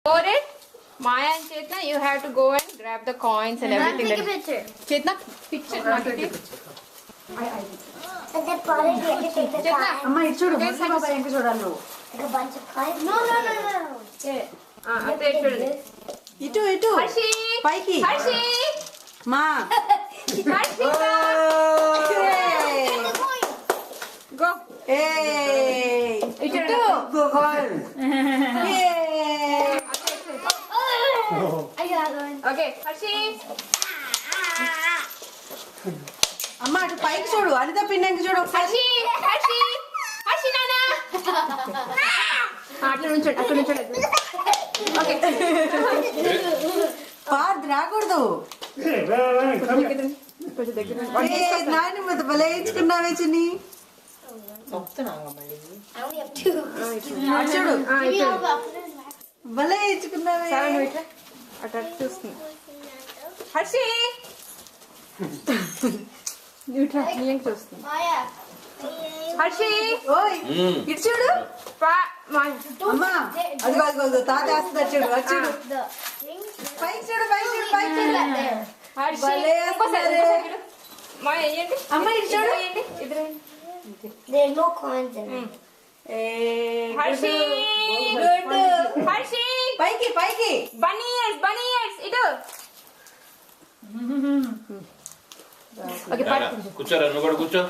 For it, Maya and Chetna, you have to go and grab the coins and everything. Take a picture. Chetna, picture quantity. And then probably we have to take the Chetna, time. అమ్మ ఇటు చూడు మురళి బాబాయ్ ఇంకా చూడాలి నువ్వు Like a bunch of coins. No. అదే చూడండి. ఇటు ఇటు హర్షి, పైకి హర్షి, మా హర్షిక. Go. ఏయ్ ఇటు. ఏయ్ I got one. Okay, Harshi. అమ్మ అటు పైకి చూడు అనిత పిన్నంకి చూడు ఒకసారి Harshi, Harshi, Nana. అట్లా నుంచోండి, అక్కడ నుంచోండి. Okay. పాద్ రాకూడదు కొంచెం దగ్గర. నాని మొత్తం భలే ఇచ్చుకున్నావే చిన్ని I only have two. అటు చూడు Maybe I'll go after this. భలే ఇచ్చుకున్నావే సరే నువ్వు ఇట్లా అటు చూస్తున్నా. హర్షి నువ్వు ఇట్లా నీ వెనక చూస్తున్నా. Oh yeah. హర్షి ఓయ్ ఇటు చూడు అమ్మా అదిగో అదిగో అదిగో తాత వేస్తున్నారు చూడు అటు చూడు The thing. పైకి చూడు పైకి చూడు పైకి చూడు There. హర్షి భలే ఇంకోసారి, వేస్తున్నారే. ఇంకోసారి. మా వేయండి. అమ్మ ఇటు చూడు వేయండి, ఇద్దరు వేయండి. There's no coins in it. Harshi good Harshi పైకి పైకి బనీయర్స్ ఇటు. ఓకే కూర్చోరా నువ్వు కూడా కూర్చో